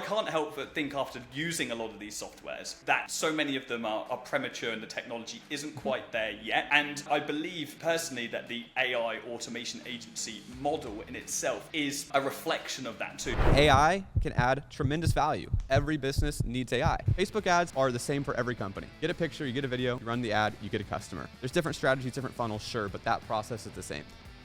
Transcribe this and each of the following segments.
can't help but think after using a lot of these softwares that so many of them are premature and the technology isn't quite there yet. And I believe personally that the AI automation agency model in itself is a reflection of that too. AI can add tremendous value. Every business needs AI. Facebook ads are the same for every company. Get a picture, you get a video, you run the ad, you get a customer. There's different strategies, different funnels, sure, but that process is the same.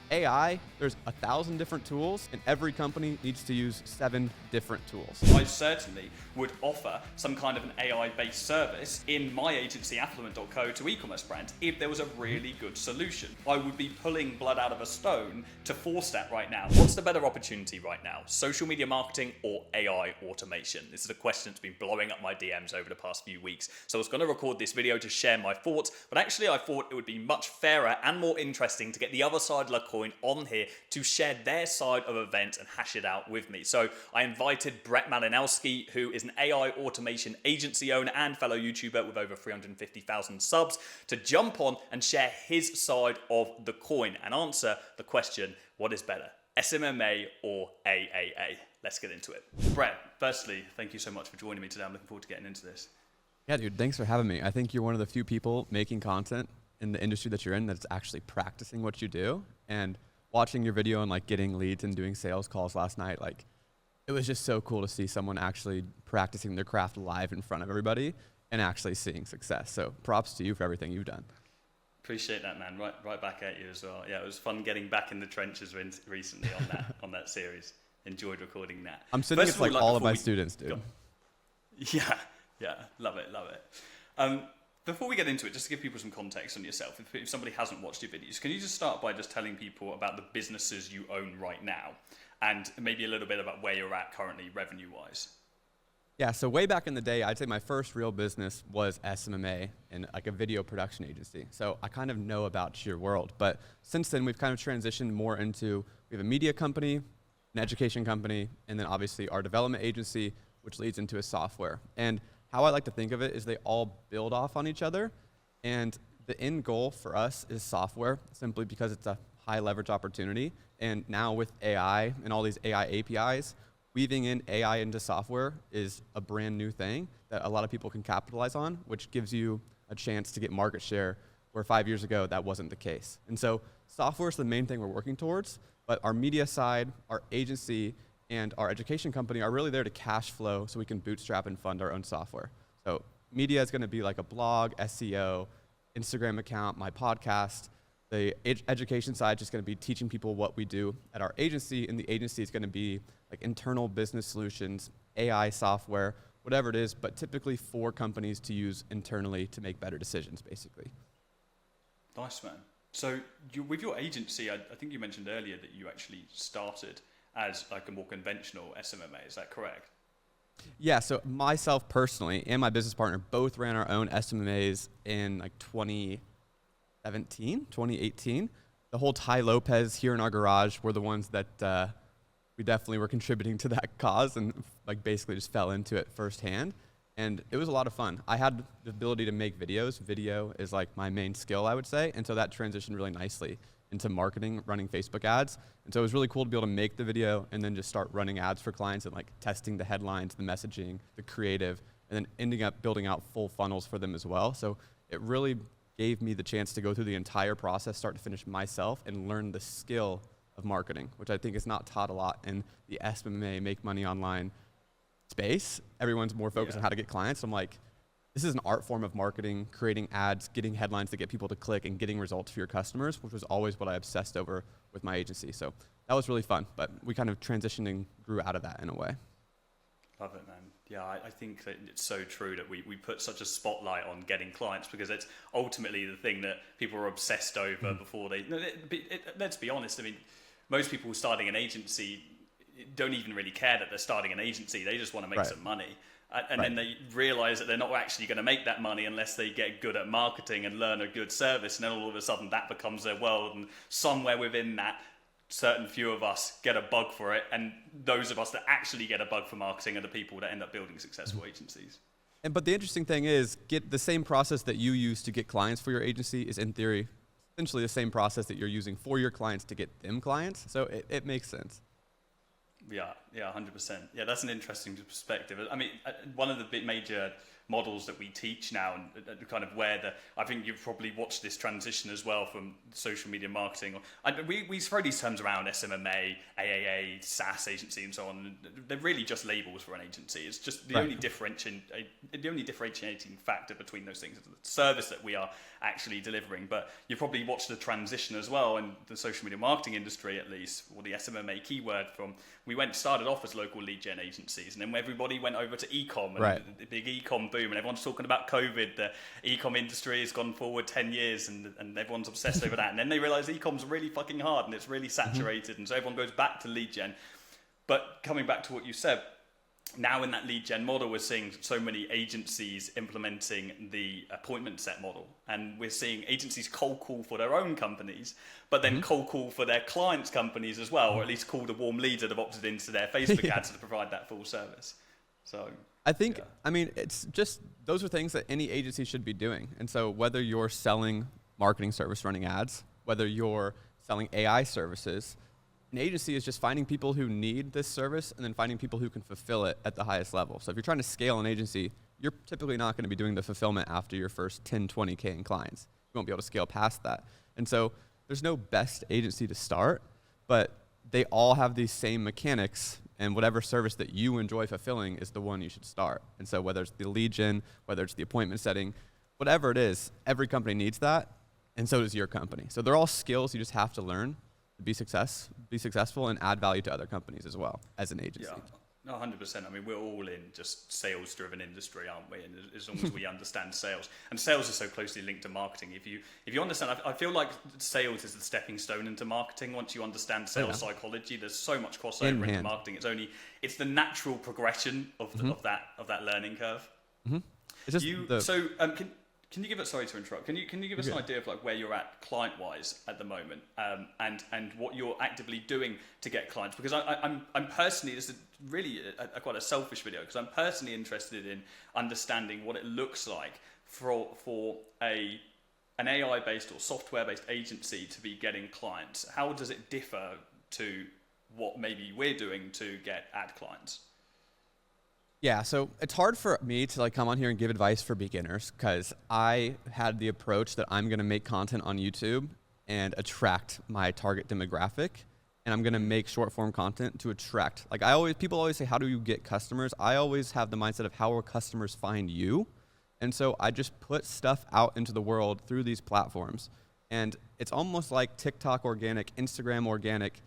AI, there's 1,000 different tools, and every company needs to use 7 different tools. I certainly would offer some kind of an AI-based service in my agency, Affluent.co, to e-commerce brands if there was a really good solution. I would be pulling blood out of a stone to force that right now. What's the better opportunity right now? Social media marketing or AI automation? This is a question that's been blowing up my DMs over the past few weeks. So I was going to record this video to share my thoughts, but actually I thought it would be much fairer and more interesting to get the other side of the coin on here to share their side of events and hash it out with me. So I invited Malinowski, who is an AI automation agency owner and fellow YouTuber with over 350,000 subs, to jump on and share his side of the coin and answer the question, what is better, SMMA or AAA? Let's get into it. Brett, firstly, thank you so much for joining me today. I'm looking forward to getting into this. Yeah, dude, thanks for having me. I think you're one of the few people making content in the industry that you're in that's actually practicing what you do. And watching your video and like getting leads and doing sales calls last night, like it was just so cool to see someone actually practicing their craft live in front of everybody and actually seeing success. So props to you for everything you've done. Appreciate that, man. Right back at you as well. Yeah, it was fun getting back in the trenches recently on that series. Enjoyed recording that. I'm sitting with like all of my students, dude. Yeah, love it. Before we get into it, just to give people some context on yourself, if somebody hasn't watched your videos, can you just start by just telling people about the businesses you own right now and maybe a little bit about where you're at currently revenue-wise? Yeah, so way back in the day, I'd say my first real business was SMMA and like a video production agency. So I kind of know about your world, but since then we've kind of transitioned more into, we have a media company, an education company, and then obviously our development agency, which leads into a software. And how I like to think of it is they all build off on each other, and the end goal for us is software, simply because it's a high leverage opportunity. And now with AI and all these AI APIs, weaving in AI into software is a brand new thing that a lot of people can capitalize on, which gives you a chance to get market share, where 5 years ago that wasn't the case. And so software is the main thing we're working towards, but our media side, our agency, and our education company are really there to cash flow so we can bootstrap and fund our own software. So media is going to be like a blog, SEO, Instagram account, my podcast. The education side is just going to be teaching people what we do at our agency, and the agency is going to be like internal business solutions, AI software, whatever it is, but typically for companies to use internally to make better decisions, basically. Nice, man. So with your agency, I think you mentioned earlier that you actually started as like a more conventional SMMA, is that correct? Yeah, so myself personally and my business partner both ran our own SMMAs in like 2018. The whole Ty Lopez here in our garage were the ones that we definitely were contributing to that cause and like basically just fell into it firsthand. And it was a lot of fun. I had the ability to make videos. Video is like my main skill, I would say. And so that transitioned really nicely into marketing, running Facebook ads. And so it was really cool to be able to make the video and then just start running ads for clients and like testing the headlines, the messaging, the creative, and then ending up building out full funnels for them as well. So it really gave me the chance to go through the entire process, start to finish myself, and learn the skill of marketing, which I think is not taught a lot in the SMMA, make money online space. Everyone's more focused on how to get clients. I'm like, this is an art form of marketing, creating ads, getting headlines that get people to click, and getting results for your customers, which was always what I obsessed over with my agency. So that was really fun, but we kind of transitioned and grew out of that in a way. Love it, man. Yeah, I think that it's so true that we put such a spotlight on getting clients because it's ultimately the thing that people are obsessed over before they... let's be honest, I mean, most people starting an agency don't even really care that they're starting an agency. They just want to make some money. And then they realize that they're not actually going to make that money unless they get good at marketing and learn a good service. And then all of a sudden that becomes their world. And somewhere within that, certain few of us get a bug for it. And those of us that actually get a bug for marketing are the people that end up building successful agencies. But the interesting thing is, get the same process that you use to get clients for your agency is in theory essentially the same process that you're using for your clients to get them clients. So it makes sense. Yeah, Yeah, 100%. Yeah, that's an interesting perspective. I mean, one of the big major models that we teach now, and kind of I think you've probably watched this transition as well from social media marketing. We throw these terms around: SMMA, AAA, SaaS agency, and so on. They're really just labels for an agency. It's just the only differentiating factor between those things is the service that we are actually delivering. But you've probably watched the transition as well in the social media marketing industry, at least, or the SMMA keyword from. We started off as local lead gen agencies, and then everybody went over to e-com, and the big e-com boom, and everyone's talking about COVID. The e-com industry has gone forward 10 years, and everyone's obsessed over that. And then they realize e-com's really fucking hard, and it's really saturated, and so everyone goes back to lead gen. But coming back to what you said, now in that lead gen model, we're seeing so many agencies implementing the appointment set model, and we're seeing agencies cold call for their own companies, but then cold call for their clients' companies as well, or at least call the warm leads that have opted into their Facebook ads to provide that full service. So I think, I mean, it's just, those are things that any agency should be doing. And so whether you're selling marketing service running ads, whether you're selling AI services, an agency is just finding people who need this service and then finding people who can fulfill it at the highest level. So if you're trying to scale an agency, you're typically not going to be doing the fulfillment after your first 10, 20K in clients. You won't be able to scale past that. And so there's no best agency to start, but they all have these same mechanics, and whatever service that you enjoy fulfilling is the one you should start. And so whether it's the lead gen, whether it's the appointment setting, whatever it is, every company needs that, and so does your company. So they're all skills you just have to learn to be successful and add value to other companies as well as an agency. Yeah. No, 100%. I mean, we're all in just sales-driven industry, aren't we? And as long as we understand sales, and sales is so closely linked to marketing. If you understand, I feel like sales is the stepping stone into marketing. Once you understand sales psychology, there's so much crossover into marketing. It's the natural progression of that learning curve. It's just Can you give us? Sorry to interrupt. Can you give us an idea of like where you're at client-wise at the moment, and what you're actively doing to get clients? Because I'm personally, this is really quite a selfish video, because I'm personally interested in understanding what it looks like for an AI-based or software-based agency to be getting clients. How does it differ to what maybe we're doing to get ad clients? Yeah, so it's hard for me to like come on here and give advice for beginners, because I had the approach that I'm going to make content on YouTube and attract my target demographic, and I'm going to make short form content to attract. Like people always say, how do you get customers? I always have the mindset of how will customers find you? And so I just put stuff out into the world through these platforms. And it's almost like TikTok organic, Instagram organic,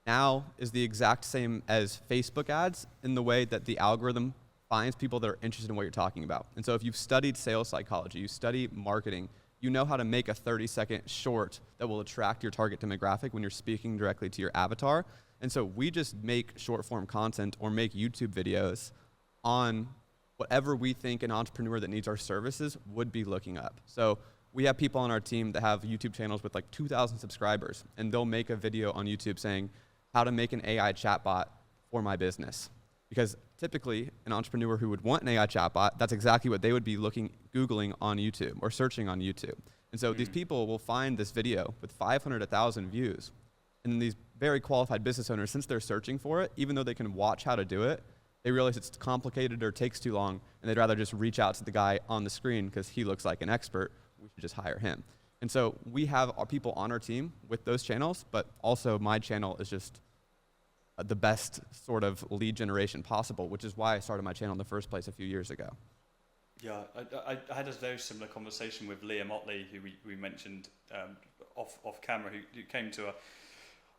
now is the exact same as Facebook ads in the way that the algorithm finds people that are interested in what you're talking about. And so if you've studied sales psychology, you study marketing, you know how to make a 30-second short that will attract your target demographic when you're speaking directly to your avatar. And so we just make short form content or make YouTube videos on whatever we think an entrepreneur that needs our services would be looking up. So we have people on our team that have YouTube channels with like 2,000 subscribers, and they'll make a video on YouTube saying, how to make an AI chatbot for my business. Because typically, an entrepreneur who would want an AI chatbot, that's exactly what they would be Googling on YouTube or searching on YouTube. And so these people will find this video with 500, 1,000 views. And then these very qualified business owners, since they're searching for it, even though they can watch how to do it, they realize it's complicated or takes too long, and they'd rather just reach out to the guy on the screen because he looks like an expert. We should just hire him. And so we have our people on our team with those channels, but also my channel is just the best sort of lead generation possible, which is why I started my channel in the first place a few years ago. Yeah, I had a very similar conversation with Liam Otley, who we mentioned off camera, who came to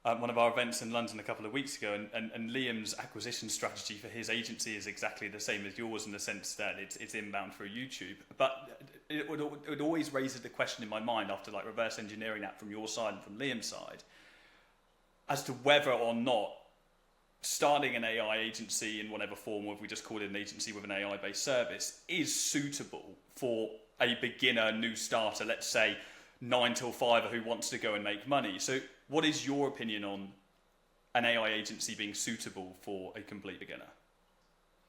one of our events in London a couple of weeks ago, and Liam's acquisition strategy for his agency is exactly the same as yours in the sense that it's inbound through YouTube. But it would always raise the question in my mind after like reverse engineering that from your side and from Liam's side as to whether or not starting an AI agency in whatever form, or if we just call it an agency with an AI-based service, is suitable for a beginner, new starter, let's say 9 till 5 who wants to go and make money. So what is your opinion on an AI agency being suitable for a complete beginner?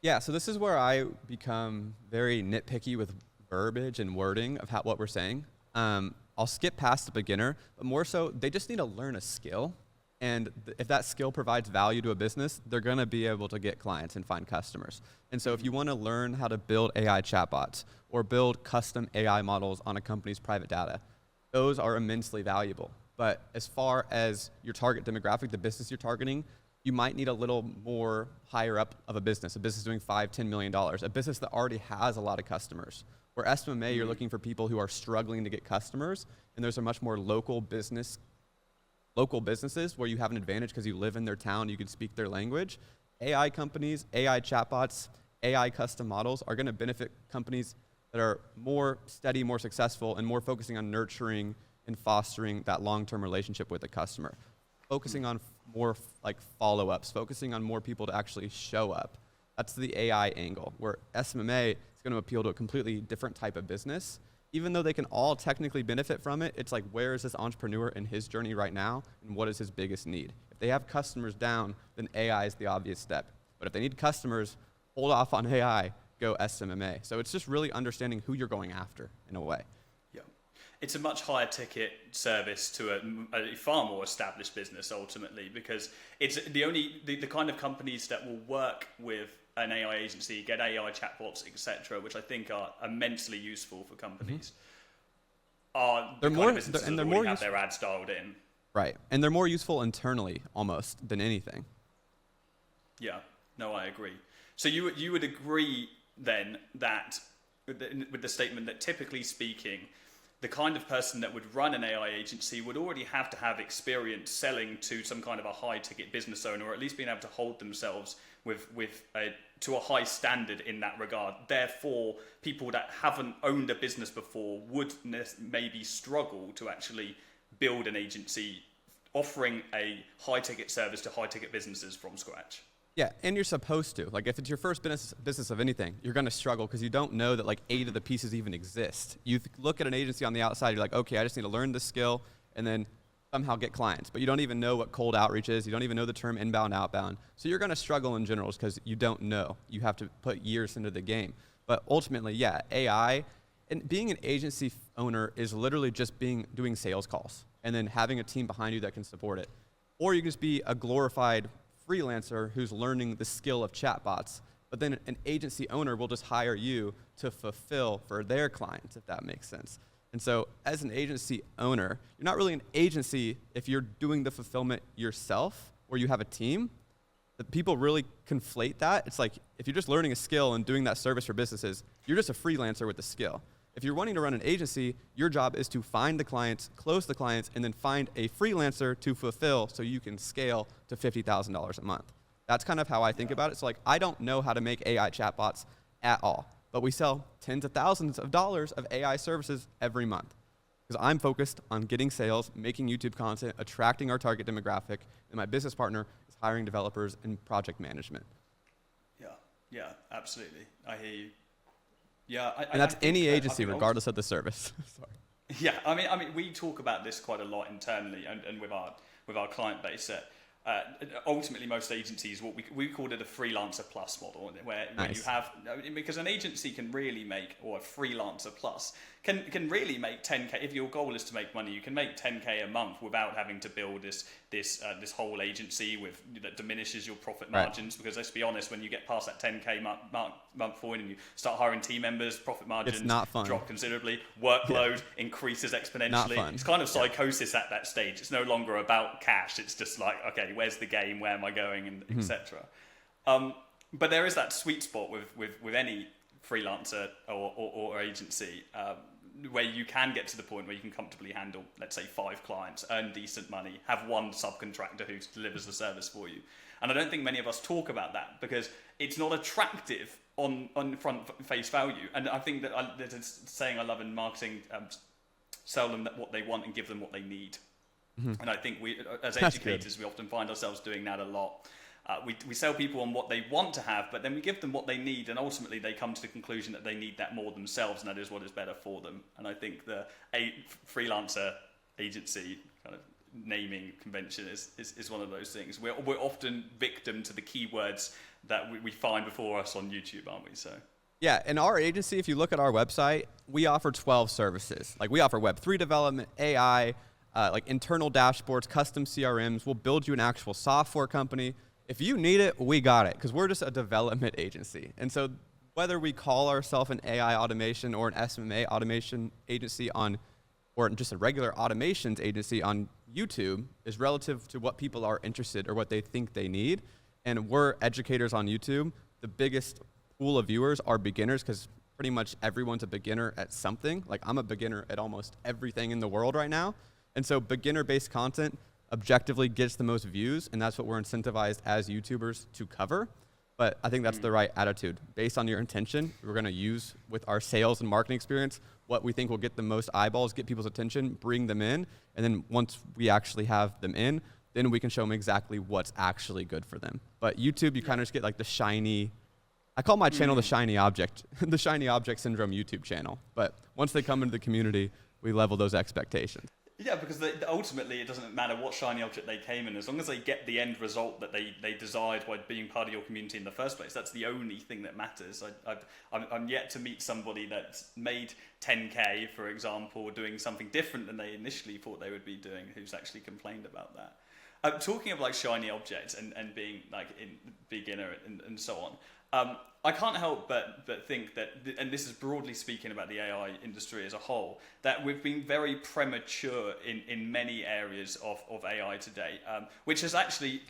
Yeah, so this is where I become very nitpicky with verbiage and wording of what we're saying. I'll skip past the beginner, but more so, they just need to learn a skill. And if that skill provides value to a business, they're going to be able to get clients and find customers. And so if you want to learn how to build AI chatbots or build custom AI models on a company's private data, those are immensely valuable. But as far as your target demographic, the business you're targeting, you might need a little more higher up of a business doing $5-10 million, a business that already has a lot of customers. Where SMMA, you're looking for people who are struggling to get customers, and those are much more local businesses where you have an advantage because you live in their town, you can speak their language. AI companies, AI chatbots, AI custom models are going to benefit companies that are more steady, more successful, and more focusing on nurturing and fostering that long-term relationship with the customer. Focusing on more like follow-ups, focusing on more people to actually show up. That's the AI angle, where SMMA is going to appeal to a completely different type of business. Even though they can all technically benefit from it, it's like, where is this entrepreneur in his journey right now, and what is his biggest need? If they have customers down, then AI is the obvious step. But if they need customers, hold off on AI, go SMMA. So it's just really understanding who you're going after in a way. Yeah. It's a much higher ticket service to a far more established business ultimately, because it's the kind of companies that will work with an AI agency, get AI chatbots, etc., which I think are immensely useful for companies. Are the kind of businesses that already have their ads dialed in. Right, and they're more useful internally almost than anything. Yeah, no, I agree. So you would agree then that with the statement that typically speaking, the kind of person that would run an AI agency would already have to have experience selling to some kind of a high-ticket business owner, or at least being able to hold themselves to a high standard in that regard. Therefore, people that haven't owned a business before would maybe struggle to actually build an agency offering a high-ticket service to high-ticket businesses from scratch. Yeah, and you're supposed to. Like, if it's your first business of anything, you're going to struggle because you don't know that, like, 8 of the pieces even exist. You look at an agency on the outside, you're like, okay, I just need to learn this skill and then somehow get clients. But you don't even know what cold outreach is. You don't even know the term inbound, outbound. So you're going to struggle in general because you don't know. You have to put years into the game. But ultimately, yeah, AI, and being an agency owner is literally just doing sales calls and then having a team behind you that can support it. Or you can just be a glorified freelancer who's learning the skill of chatbots, but then an agency owner will just hire you to fulfill for their clients, if that makes sense. And so as an agency owner, you're not really an agency if you're doing the fulfillment yourself or you have a team. The people really conflate that. It's like, if you're just learning a skill and doing that service for businesses, you're just a freelancer with the skill. If you're wanting to run an agency, your job is to find the clients, close the clients, and then find a freelancer to fulfill so you can scale to $50,000 a month. That's kind of how I think about it. So like, I don't know how to make AI chatbots at all, but we sell tens of thousands of dollars of AI services every month because I'm focused on getting sales, making YouTube content, attracting our target demographic, and my business partner is hiring developers and project management. Yeah, absolutely. I hear you. Yeah, and that's any agency, regardless of the service. Sorry. Yeah, I mean, we talk about this quite a lot internally and with our client base. Ultimately, most agencies, what we call it a freelancer plus model, where you have, because an agency can really make, or a freelancer plus can really make 10K. If your goal is to make money, you can make 10K a month without having to build this whole agency that diminishes your profit margins. Right. Because let's be honest, when you get past that 10K month point and you start hiring team members, profit margins drop considerably, workload increases exponentially. It's kind of psychosis at that stage. It's no longer about cash. It's just like, okay, where's the game? Where am I going? And etc. But there is that sweet spot with any freelancer or agency where you can get to the point where you can comfortably handle, let's say, 5 clients, earn decent money, have one subcontractor who delivers the service for you. And I don't think many of us talk about that because it's not attractive on front face value. And I think that there's a saying I love in marketing, sell them what they want and give them what they need. And I think we, as educators, we often find ourselves doing that a lot. We sell people on what they want to have, but then we give them what they need, and ultimately they come to the conclusion that they need that more themselves, and that is what is better for them. And I think the freelancer agency kind of naming convention is one of those things. We're often victim to the keywords that we find before us on YouTube, aren't we? So. Yeah, in our agency, if you look at our website, we offer 12 services. Like, we offer Web3 development, AI, like internal dashboards, custom CRMs. We'll build you an actual software company. If you need it, we got it, because we're just a development agency. And so whether we call ourselves an AI automation or an SMMA automation agency or just a regular automations agency on YouTube is relative to what people are interested or what they think they need. And we're educators on YouTube. The biggest pool of viewers are beginners, because pretty much everyone's a beginner at something. Like, I'm a beginner at almost everything in the world right now. And so beginner-based content objectively gets the most views, and that's what we're incentivized as YouTubers to cover. But I think that's the right attitude. Based on your intention, we're going to use with our sales and marketing experience what we think will get the most eyeballs, get people's attention, bring them in, and then once we actually have them in, then we can show them exactly what's actually good for them. But YouTube, you kind of just get like the shiny, I call my channel the shiny object, the shiny object syndrome YouTube channel. But once they come into the community, we level those expectations. Yeah, because ultimately it doesn't matter what shiny object they came in, as long as they get the end result that they desired by being part of your community in the first place. That's the only thing that matters. I'm yet to meet somebody that's made 10K, for example, doing something different than they initially thought they would be doing, who's actually complained about that. Talking of like shiny objects and being like in beginner and so on, I can't help but think that, and this is broadly speaking about the AI industry as a whole, that we've been very premature in many areas of AI today, which has actually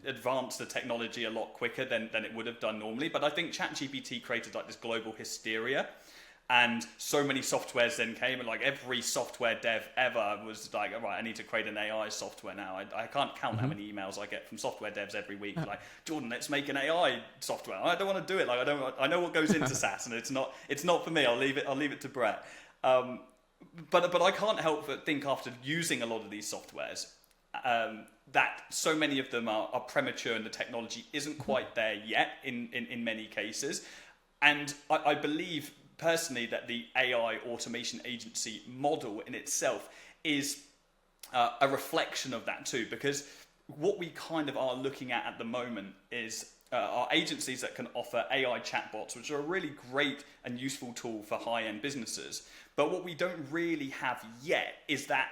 advanced the technology a lot quicker than it would have done normally. But I think ChatGPT created like this global hysteria. And so many softwares then came, and like every software dev ever was like, all right, I need to create an AI software now. I can't count how many emails I get from software devs every week. Like, Jordan, let's make an AI software. I don't want to do it. Like, I know what goes into SaaS, and it's not for me. I'll leave it to Brett. But I can't help but think, after using a lot of these softwares, that so many of them are premature, and the technology isn't quite there yet in many cases. And I believe personally that the AI automation agency model in itself is a reflection of that too, because what we kind of are looking at the moment is are agencies that can offer AI chatbots, which are a really great and useful tool for high-end businesses. But what we don't really have yet is that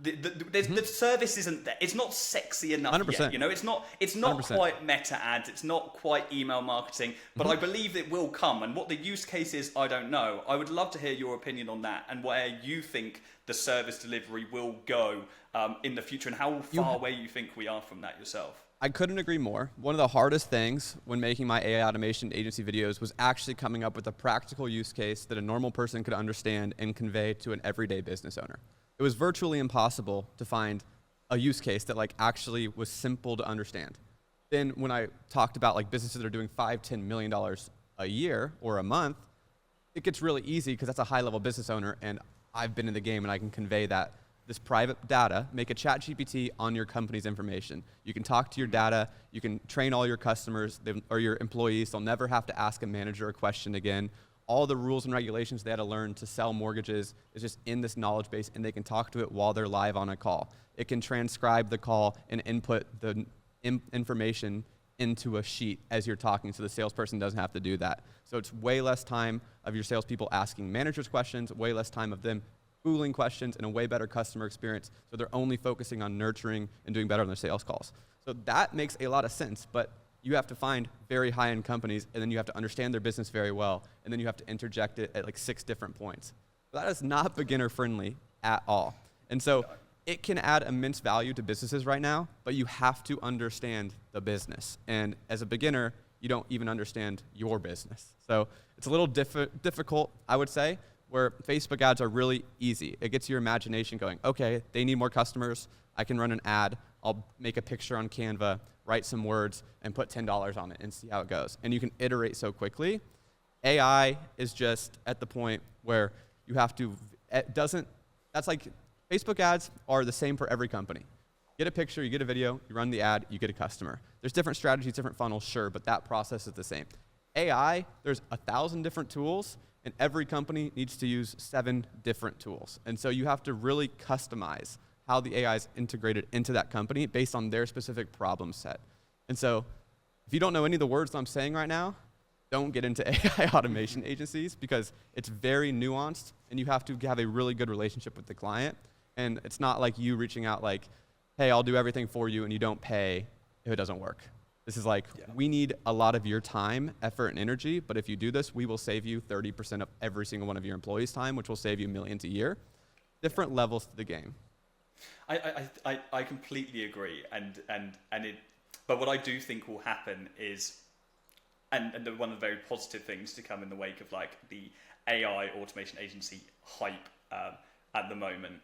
the service isn't there. It's not sexy enough 100%. yet. You know, it's not 100%. Quite meta ads. It's not quite email marketing. But I believe it will come. And what the use case is, I don't know. I would love to hear your opinion on that, and where you think the service delivery will go in the future, and how far away you think we are from that yourself. I couldn't agree more. One of the hardest things when making my AI automation agency videos was actually coming up with a practical use case that a normal person could understand and convey to an everyday business owner. It was virtually impossible to find a use case that like actually was simple to understand. Then when I talked about like businesses that are doing $5-10 million a year or a month, it gets really easy because that's a high-level business owner, and I've been in the game and I can convey that this private data, make a ChatGPT on your company's information. You can talk to your data, you can train all your customers or your employees. They'll never have to ask a manager a question again. All the rules and regulations they had to learn to sell mortgages is just in this knowledge base, and they can talk to it while they're live on a call. It can transcribe the call and input the information into a sheet as you're talking, so the salesperson doesn't have to do that. So it's way less time of your salespeople asking managers questions, way less time of them Googling questions, and a way better customer experience. So they're only focusing on nurturing and doing better on their sales calls. So that makes a lot of sense, but you have to find very high-end companies, and then you have to understand their business very well, and then you have to interject it at like 6 different points. That is not beginner-friendly at all. And so it can add immense value to businesses right now, but you have to understand the business. And as a beginner, you don't even understand your business. So it's a little difficult, I would say, where Facebook ads are really easy. It gets your imagination going. Okay, they need more customers. I can run an ad. I'll make a picture on Canva, write some words, and put $10 on it and see how it goes. And you can iterate so quickly. AI is just at the point where you have to, that's like, Facebook ads are the same for every company. Get a picture, you get a video, you run the ad, you get a customer. There's different strategies, different funnels, sure, but that process is the same. AI, there's 1,000 different tools, and every company needs to use 7 different tools. And so you have to really customize how the AI is integrated into that company based on their specific problem set. And so if you don't know any of the words I'm saying right now, don't get into AI automation agencies, because it's very nuanced, and you have to have a really good relationship with the client. And it's not like you reaching out like, hey, I'll do everything for you and you don't pay if it doesn't work. This is like, we need a lot of your time, effort, and energy, but if you do this, we will save you 30% of every single one of your employees' time, which will save you millions a year. Different levels to the game. I completely agree, but what I do think will happen is, and one of the very positive things to come in the wake of like the AI automation agency hype at the moment,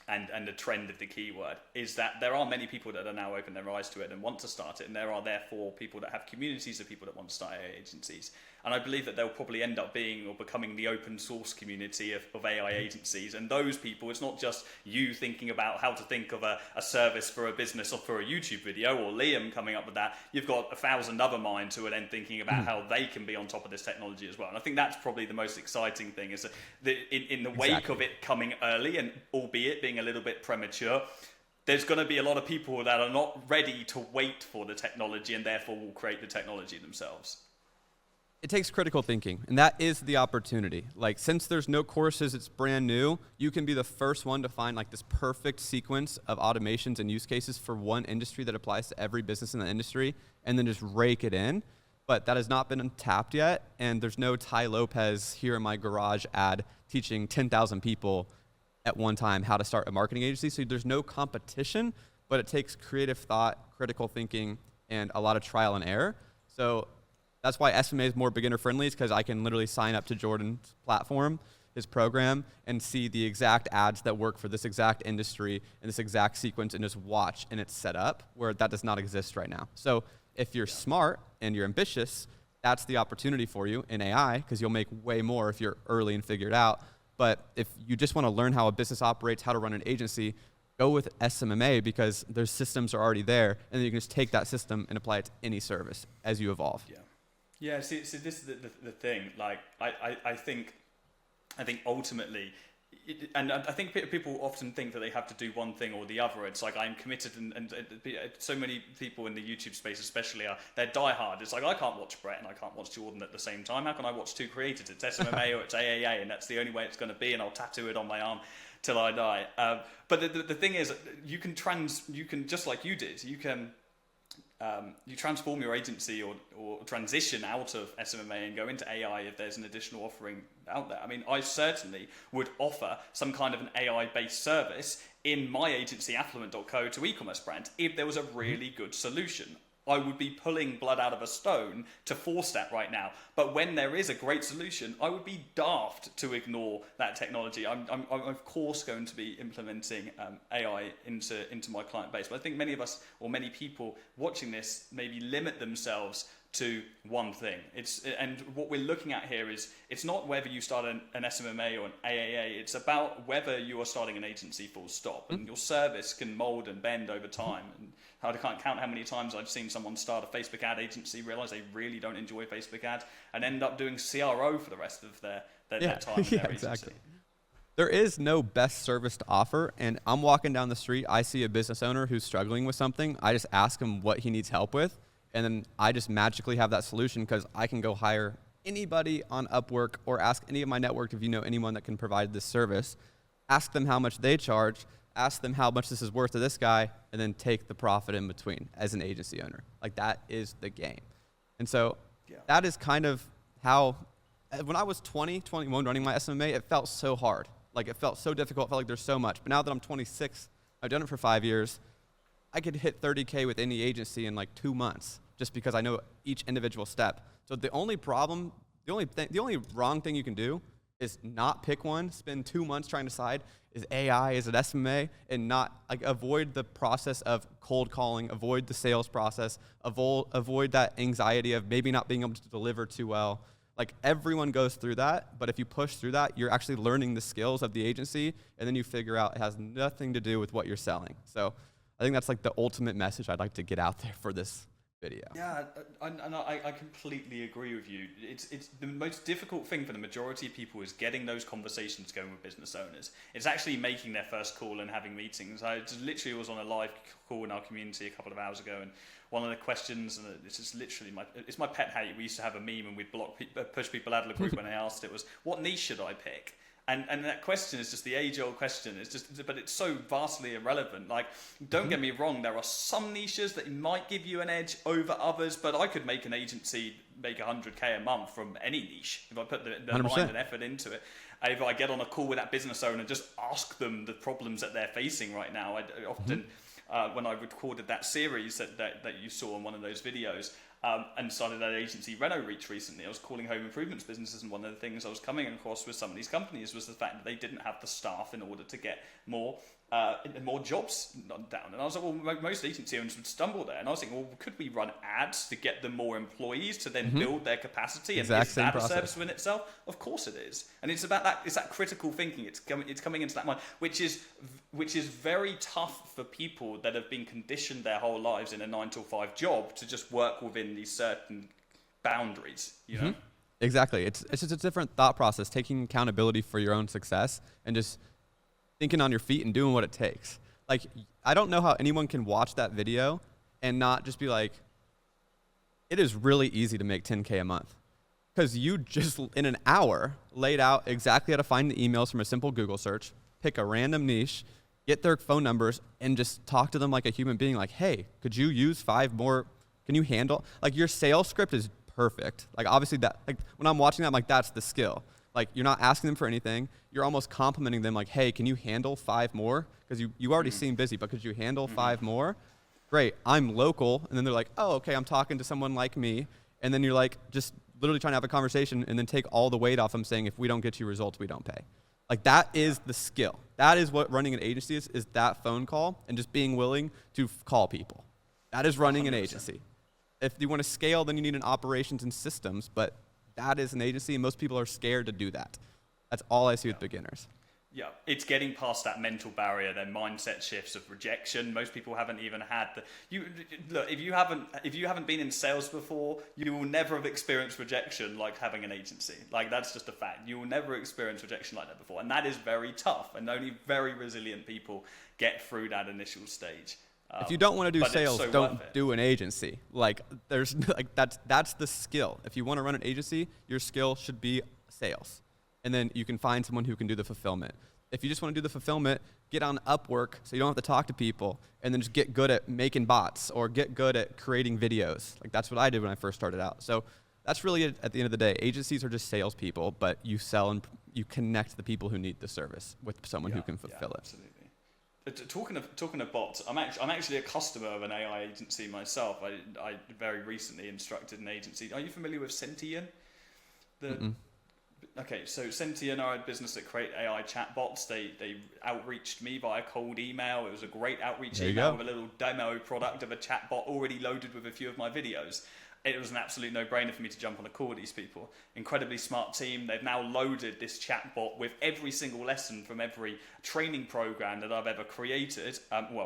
and the trend of the keyword, is that there are many people that are now open their eyes to it and want to start it, and there are therefore people that have communities of people that want to start AI agencies. And I believe that they'll probably end up being or becoming the open source community of AI agencies. And those people, it's not just you thinking about how to think of a service for a business or for a YouTube video, or Liam coming up with that. You've got 1,000 other minds who are then thinking about how they can be on top of this technology as well. And I think that's probably the most exciting thing, is that in the wake of it coming early, and albeit being a little bit premature, there's going to be a lot of people that are not ready to wait for the technology and therefore will create the technology themselves. It takes critical thinking, and that is the opportunity. Like, since there's no courses, it's brand new, you can be the first one to find like this perfect sequence of automations and use cases for one industry that applies to every business in the industry, and then just rake it in. But that has not been tapped yet, and there's no Ty Lopez here in my garage ad teaching 10,000 people at one time how to start a marketing agency. So there's no competition, but it takes creative thought, critical thinking, and a lot of trial and error. So that's why SMMA is more beginner friendly, is because I can literally sign up to Jordan's platform, his program, and see the exact ads that work for this exact industry and this exact sequence, and just watch, and it's set up where that does not exist right now. So if you're smart and you're ambitious, that's the opportunity for you in AI, because you'll make way more if you're early and figured out. But if you just want to learn how a business operates, how to run an agency, go with SMMA, because their systems are already there, and then you can just take that system and apply it to any service as you evolve. Yeah, see, this is the thing. Like, I think ultimately, and I think people often think that they have to do one thing or the other. It's like, I'm committed, and so many people in the YouTube space especially they're diehard. It's like, I can't watch Brett and I can't watch Jordan at the same time. How can I watch two creators? It's SMMA or it's AAA, and that's the only way it's going to be, and I'll tattoo it on my arm till I die. But the thing is, you can just like you did, you transform your agency or transition out of SMMA and go into AI if there's an additional offering out there. I mean, I certainly would offer some kind of an AI-based service in my agency, affluent.co, to e-commerce brands if there was a really good solution. I would be pulling blood out of a stone to force that right now. But when there is a great solution, I would be daft to ignore that technology. I'm of course going to be implementing AI into my client base. But I think many of us, or many people watching this, maybe limit themselves to one thing. And what we're looking at here is, it's not whether you start an SMMA or an AAA, it's about whether you are starting an agency, full stop. And your service can mold and bend over time. And I can't count how many times I've seen someone start a Facebook ad agency, realize they really don't enjoy Facebook ads, and end up doing CRO for the rest of their time in their agency. Exactly. There is no best service to offer, and I'm walking down the street, I see a business owner who's struggling with something, I just ask him what he needs help with, and then I just magically have that solution, because I can go hire anybody on Upwork or ask any of my network if you know anyone that can provide this service, ask them how much they charge, ask them how much this is worth to this guy, and then take the profit in between as an agency owner. Like, that is the game. And so that is kind of how, when I was 21 running my SMMA, it felt so hard. Like, it felt so difficult, it felt like there's so much. But now that I'm 26, I've done it for 5 years, I could hit 30K with any agency in like 2 months, just because I know each individual step. So the only problem, the only wrong thing you can do is not pick one, spend 2 months trying to decide, is AI, is it SMMA, and not, like, avoid the process of cold calling, avoid the sales process, avoid that anxiety of maybe not being able to deliver too well. Like, everyone goes through that, but if you push through that, you're actually learning the skills of the agency, and then you figure out it has nothing to do with what you're selling. So I think that's like the ultimate message I'd like to get out there for this video. Yeah, I completely agree with you. It's the most difficult thing for the majority of people is getting those conversations going with business owners. It's actually making their first call and having meetings. I just literally was on a live call in our community a couple of hours ago, and one of the questions, and this is literally it's my pet hate. We used to have a meme, and we'd push people out of the group when I asked it, was, what niche should I pick? And that question is just the age-old question. But it's so vastly irrelevant. Like, don't get me wrong, there are some niches that might give you an edge over others, but I could make an agency make 100K a month from any niche if I put the mind and effort into it. If I get on a call with that business owner and just ask them the problems that they're facing right now, I often, when I recorded that series that you saw in one of those videos, and started that agency Reno Reach recently. I was calling home improvements businesses, and one of the things I was coming across with some of these companies was the fact that they didn't have the staff in order to get more jobs down. And I was like, well, most agency owners would stumble there. And I was thinking, well, could we run ads to get them more employees to then build their capacity? And is that a service within itself? Of course it is. And it's about that. It's that critical thinking. It's coming into that mind, which is very tough for people that have been conditioned their whole lives in a 9-to-5 job to just work within these certain boundaries. You know. Exactly. It's just a different thought process, taking accountability for your own success and just thinking on your feet and doing what it takes. Like, I don't know how anyone can watch that video and not just be like, it is really easy to make 10K a month. Because you just, in an hour, laid out exactly how to find the emails from a simple Google search, pick a random niche, get their phone numbers, and just talk to them like a human being, like, hey, could you use 5 more? Can you handle? Like, your sales script is perfect. Like, obviously, that, like, when I'm watching that, I'm like, that's the skill. Like, you're not asking them for anything. You're almost complimenting them like, hey, can you handle 5 more? Because you already seem busy, but could you handle 5 more? Great, I'm local. And then they're like, oh, okay, I'm talking to someone like me. And then you're like, just literally trying to have a conversation and then take all the weight off them saying, if we don't get you results, we don't pay. Like, that is the skill. That is what running an agency is that phone call and just being willing to call people. That is running 100%. An agency. If you want to scale, then you need an operations and systems, but that is an agency, and most people are scared to do that. That's all I see with beginners. Yeah, it's getting past that mental barrier, then mindset shifts of rejection. Most people haven't even had look. If you haven't been in sales before, you will never have experienced rejection like having an agency. Like, that's just a fact. You will never experience rejection like that before, and that is very tough. And only very resilient people get through that initial stage. If you don't want to do sales, don't do an agency. Like, there's like that's the skill. If you want to run an agency, your skill should be sales. And then you can find someone who can do the fulfillment. If you just want to do the fulfillment, get on Upwork so you don't have to talk to people, and then just get good at making bots or get good at creating videos. Like, that's what I did when I first started out. So that's really it at the end of the day. Agencies are just salespeople, but you sell and you connect the people who need the service with someone who can fulfill it. Absolutely. Talking of bots, I'm actually a customer of an AI agency myself. I very recently instructed an agency. Are you familiar with Sentient? Okay, so Sentient are a business that create AI chatbots. They outreached me via cold email. It was a great outreach email with a little demo product of a chatbot already loaded with a few of my videos. It was an absolute no-brainer for me to jump on a call with these people. Incredibly smart team. They've now loaded this chatbot with every single lesson from every training program that I've ever created,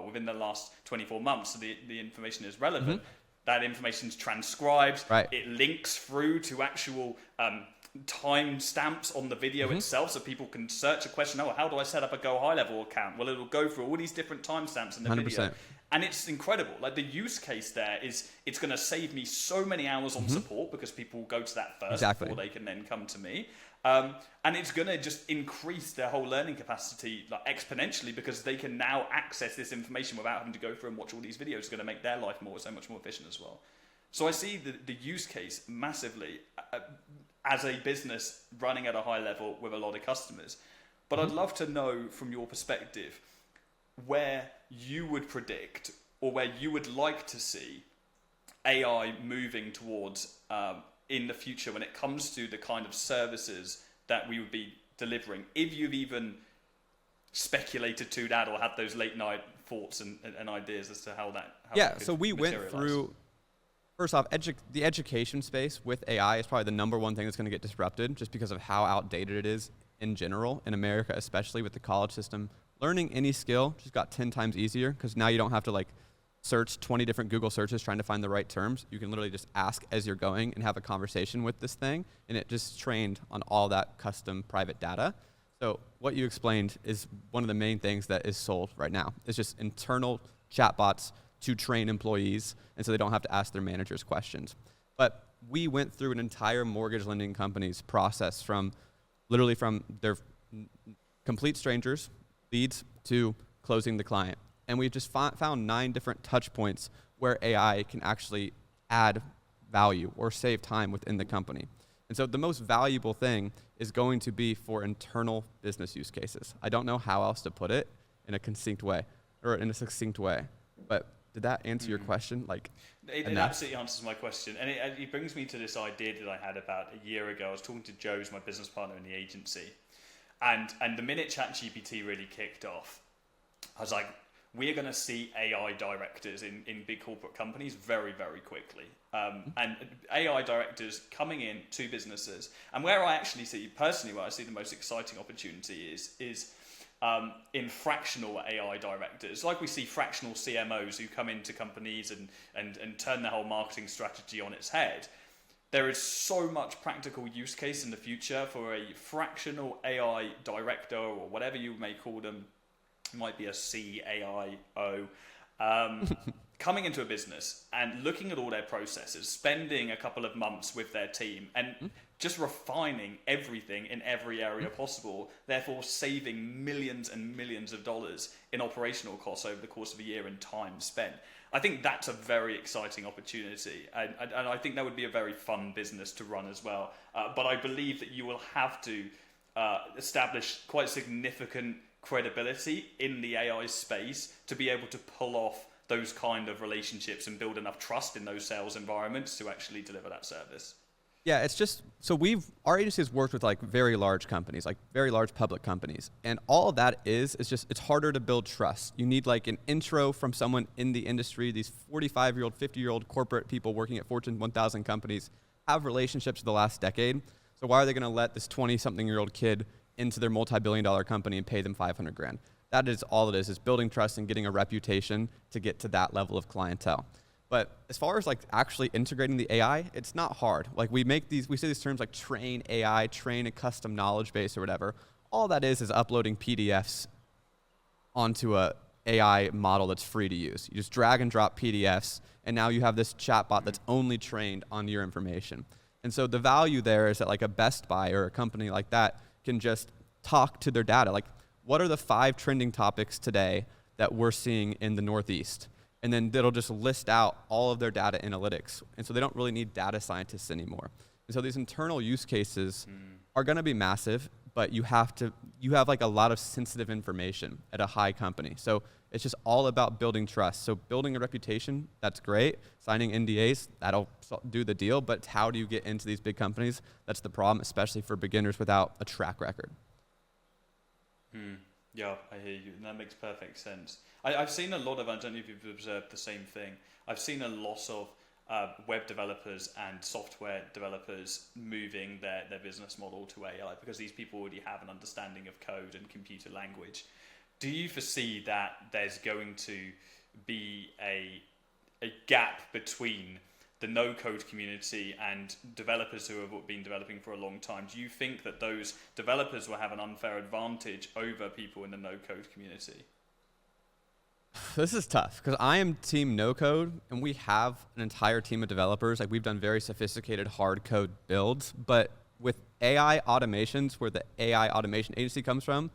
within the last 24 months, so the information is relevant. That information is transcribed. Right. It links through to actual time stamps on the video itself, so people can search a question. Oh, how do I set up a Go High Level account? Well, it'll go through all these different timestamps in the 100%. Video. And it's incredible. Like, the use case there is, it's going to save me so many hours on support because people will go to that first before they can then come to me. And it's going to just increase their whole learning capacity like exponentially because they can now access this information without having to go through and watch all these videos. It's going to make their life so much more efficient as well. So I see the use case massively as a business running at a high level with a lot of customers. But I'd love to know from your perspective where you would predict or where you would like to see AI moving towards in the future when it comes to the kind of services that we would be delivering. If you've even speculated to that or had those late night thoughts and ideas as to how that could so we went through, first off, the education space with AI is probably the number one thing that's going to get disrupted just because of how outdated it is in general, in America, especially with the college system. Learning any skill just got 10 times easier because now you don't have to like search 20 different Google searches trying to find the right terms. You can literally just ask as you're going and have a conversation with this thing, and it just trained on all that custom private data. So what you explained is one of the main things that is sold right now. It's just internal chatbots to train employees, and so they don't have to ask their managers questions. But we went through an entire mortgage lending company's process from their complete strangers, leads to closing the client. And we've just found 9 different touch points where AI can actually add value or save time within the company. And so the most valuable thing is going to be for internal business use cases. I don't know how else to put it in a succinct way. But did that answer your question? It absolutely answers my question. And it brings me to this idea that I had about a year ago. I was talking to Joe, who's my business partner in the agency. And the minute ChatGPT really kicked off, I was like, we're going to see AI directors in big corporate companies very, very quickly. And AI directors coming in to businesses. And where I actually see, personally, where I see the most exciting opportunity is in fractional AI directors. Like we see fractional CMOs who come into companies and turn their whole marketing strategy on its head. There is so much practical use case in the future for a fractional AI director, or whatever you may call them. It might be a CAIO, coming into a business and looking at all their processes, spending a couple of months with their team and just refining everything in every area possible, therefore saving millions and millions of dollars in operational costs over the course of a year and time spent. I think that's a very exciting opportunity, and I think that would be a very fun business to run as well. But I believe that you will have to establish quite significant credibility in the AI space to be able to pull off those kind of relationships and build enough trust in those sales environments to actually deliver that service. Yeah, it's just, so our agency has worked with very large companies, very large public companies. And all of that is just, it's harder to build trust. You need an intro from someone in the industry. These 45-year-old, 50-year-old corporate people working at Fortune 1000 companies have relationships for the last decade. So why are they going to let this 20-something-year-old kid into their multi-billion-dollar company and pay them $500,000? That is all it is building trust and getting a reputation to get to that level of clientele. But as far as actually integrating the AI, it's not hard. We say these terms like train AI, train a custom knowledge base or whatever. All that is uploading PDFs onto a AI model that's free to use. You just drag and drop PDFs, and now you have this chatbot that's only trained on your information. And so the value there is that a Best Buy or a company like that can just talk to their data. What are the 5 trending topics today that we're seeing in the Northeast? And then it'll just list out all of their data analytics. And so they don't really need data scientists anymore. And so these internal use cases are going to be massive, but you have a lot of sensitive information at a high company. So it's just all about building trust. So building a reputation, that's great. Signing NDAs, that'll do the deal. But how do you get into these big companies? That's the problem, especially for beginners without a track record. Yeah, I hear you. And that makes perfect sense. I've seen a lot of, I don't know if you've observed the same thing, I've seen a lot of web developers and software developers moving their business model to AI because these people already have an understanding of code and computer language. Do you foresee that there's going to be a gap between the no-code community and developers who have been developing for a long time? Do you think that those developers will have an unfair advantage over people in the no-code community? This is tough because I am team no-code, and we have an entire team of developers. We've done very sophisticated hard code builds, but with AI automations, where the AI automation agency comes from,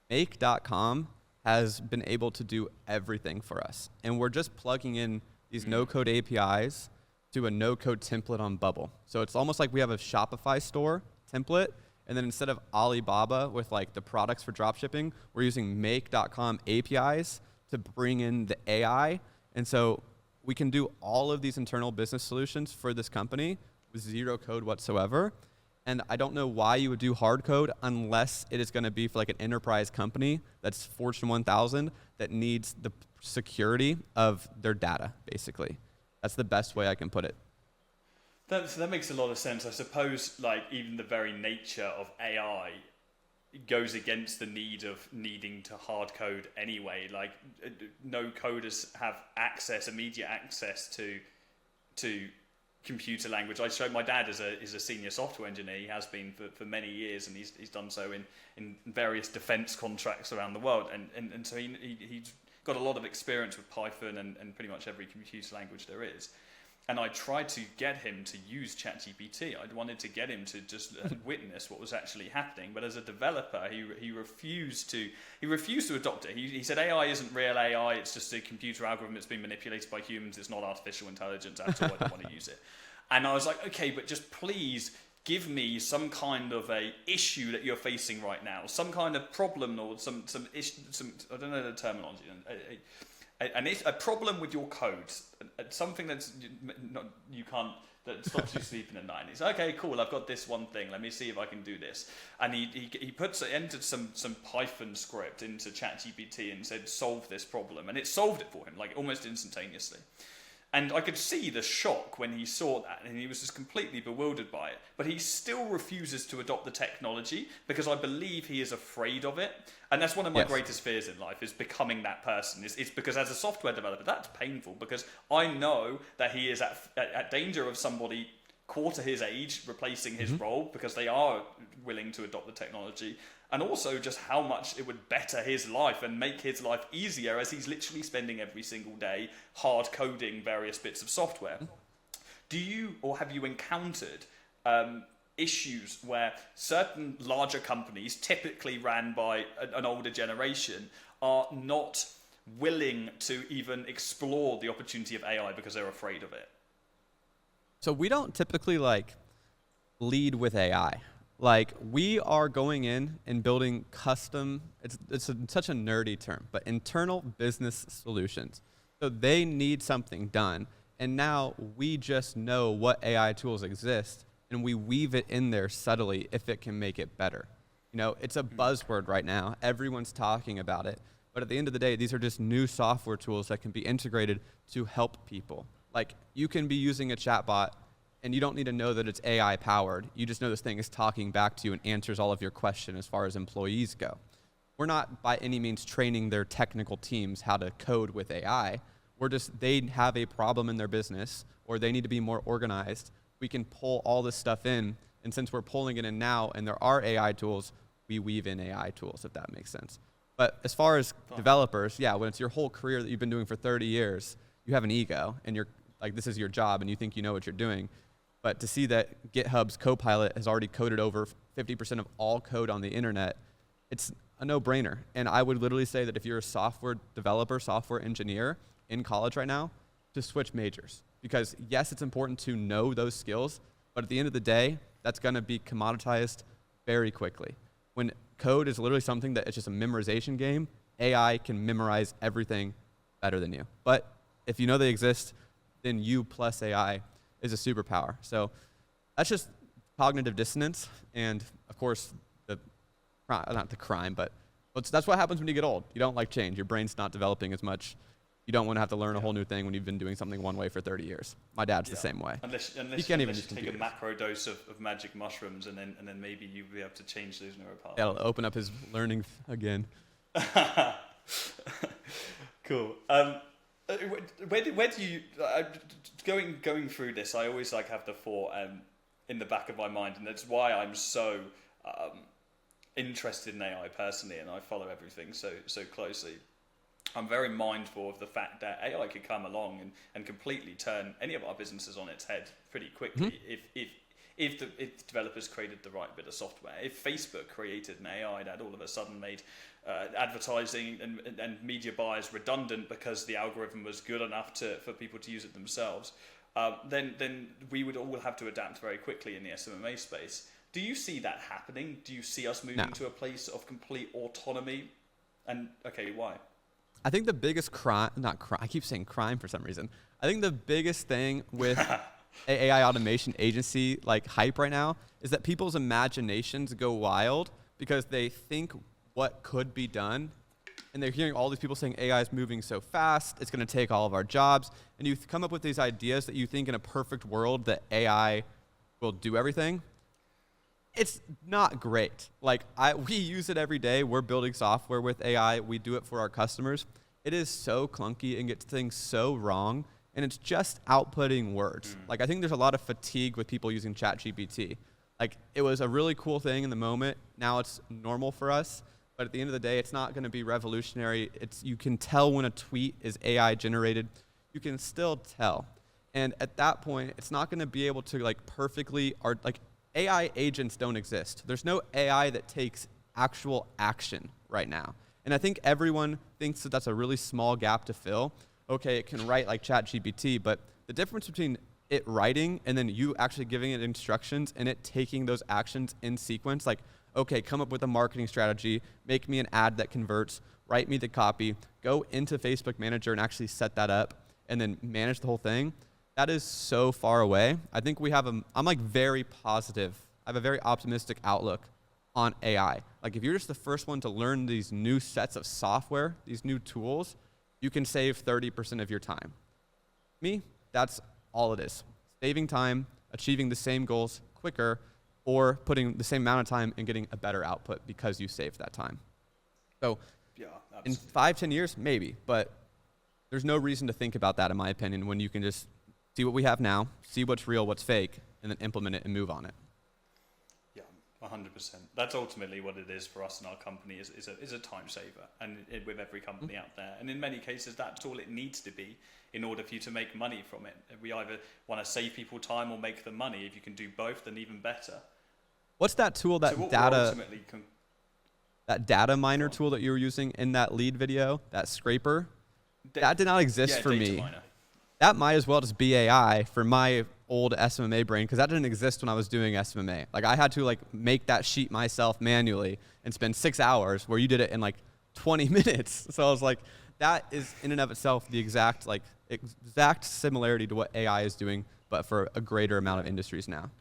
Make.com has been able to do everything for us. And we're just plugging in these no-code APIs to a no-code template on Bubble. So it's almost like we have a Shopify store template, and then instead of Alibaba with the products for dropshipping, we're using Make.com APIs to bring in the AI. And so we can do all of these internal business solutions for this company with 0 code whatsoever. And I don't know why you would do hard code unless it is going to be for an enterprise company that's Fortune 1000 that needs the security of their data, basically. That's the best way I can put it. That makes a lot of sense. I suppose even the very nature of AI goes against the need of needing to hard code anyway. No coders have immediate access to computer language. My dad is a senior software engineer. He has been for many years, and he's done so in various defense contracts around the world. And so he's got a lot of experience with Python and pretty much every computer language there is. And I tried to get him to use ChatGPT. I wanted to get him to just witness what was actually happening. But as a developer, he refused to adopt it. He said AI isn't real AI. It's just a computer algorithm that's been manipulated by humans. It's not artificial intelligence at all. I don't want to use it. And I was like, okay, but just please give me some kind of a issue that you're facing right now, some kind of problem or some issue. I don't know the terminology. A problem with your code, something that's that stops you sleeping at night. And he's okay, cool. I've got this one thing. Let me see if I can do this. And he entered some Python script into ChatGPT and said solve this problem, and it solved it for him like almost instantaneously. And I could see the shock when he saw that, and he was just completely bewildered by it. But he still refuses to adopt the technology because I believe he is afraid of it. And that's one of my greatest fears in life, is becoming that person. It's because as a software developer, that's painful, because I know that he is at danger of somebody quarter his age replacing his role because they are willing to adopt the technology. And also just how much it would better his life and make his life easier, as he's literally spending every single day hard coding various bits of software. Do you, or have you encountered issues where certain larger companies, typically ran by an older generation, are not willing to even explore the opportunity of AI because they're afraid of it? So we don't typically lead with AI. Like, we are going in and building custom, it's such a nerdy term, but internal business solutions. So they need something done, and now we just know what AI tools exist, and we weave it in there subtly if it can make it better. You know, it's a buzzword right now. Everyone's talking about it, but at the end of the day, these are just new software tools that can be integrated to help people. Like, you can be using a chatbot, and you don't need to know that it's AI powered. You just know this thing is talking back to you and answers all of your questions as far as employees go. We're not by any means training their technical teams how to code with AI. They have a problem in their business, or they need to be more organized. We can pull all this stuff in, and since we're pulling it in now and there are AI tools, we weave in AI tools, if that makes sense. But as far as developers, when it's your whole career that you've been doing for 30 years, you have an ego, and you're like, this is your job, and you think you know what you're doing. But to see that GitHub's Copilot has already coded over 50% of all code on the internet, it's a no-brainer. And I would literally say that if you're a software developer, software engineer in college right now, to switch majors. Because yes, it's important to know those skills, but at the end of the day, that's going to be commoditized very quickly. When code is literally something that it's just a memorization game, AI can memorize everything better than you. But if you know they exist, then you plus AI is a superpower. So that's just cognitive dissonance, and of course, not the crime, but that's what happens when you get old. You don't like change. Your brain's not developing as much. You don't want to have to learn a whole new thing when you've been doing something one way for 30 years. My dad's the same way. Unless he can't even you take a macro dose of magic mushrooms, and then maybe you'll be able to change those neural pathways. It'll open up his learning again. Cool. Where do you going through this? I always have the thought in the back of my mind, and that's why I'm so interested in AI personally, and I follow everything so closely. I'm very mindful of the fact that AI could come along and completely turn any of our businesses on its head pretty quickly if developers created the right bit of software. If Facebook created an AI that all of a sudden made advertising and media buyers redundant because the algorithm was good enough for people to use it themselves, then we would all have to adapt very quickly in the SMMA space. Do you see that happening? Do you see us moving to a place of complete autonomy? And okay, why? I think the biggest crime, I keep saying crime for some reason. I think the biggest thing with AI automation agency hype right now is that people's imaginations go wild because they think what could be done, and they're hearing all these people saying AI is moving so fast, it's going to take all of our jobs, and you come up with these ideas that you think in a perfect world that AI will do everything. It's not great. We use it every day. We're building software with AI. We do it for our customers. It is so clunky and gets things so wrong, and it's just outputting words. I think there's a lot of fatigue with people using ChatGPT. It was a really cool thing in the moment. Now it's normal for us, but at the end of the day, it's not going to be revolutionary. You can tell when a tweet is AI generated. You can still tell. And at that point, it's not going to be able to like perfectly, like AI agents don't exist. There's no AI that takes actual action right now. And I think everyone thinks that that's a really small gap to fill. Okay, it can write like ChatGPT, but the difference between it writing and then you actually giving it instructions and it taking those actions in sequence, like, okay, come up with a marketing strategy, make me an ad that converts, write me the copy, go into Facebook Manager and actually set that up, and then manage the whole thing. That is so far away. I think I'm like very positive. I have a very optimistic outlook on AI. Like if you're just the first one to learn these new sets of software, these new tools, you can save 30% of your time. Me, that's all it is. Saving time, achieving the same goals quicker, or putting the same amount of time and getting a better output because you saved that time. So Yeah, in absolutely. 5-10 years, maybe, but there's no reason to think about that in my opinion when you can just see what we have now, see what's real, what's fake, and then implement it and move on it. Yeah, 100%. That's ultimately what it is for us in our company is a time saver, and with every company out there. And in many cases, that's all it needs to be in order for you to make money from it. We either want to save people time or make them money. If you can do both, then even better. What's that tool, So what we're ultimately that data miner tool that you were using in that lead video, that scraper? That did not exist for data me. miner. That might as well just be AI for my old SMMA brain, because that didn't exist when I was doing SMMA. Like I had to like make that sheet myself manually and spend 6 hours where you did it in like 20 minutes. So I was like, that is in and of itself the exact similarity to what AI is doing, but for a greater amount of industries now.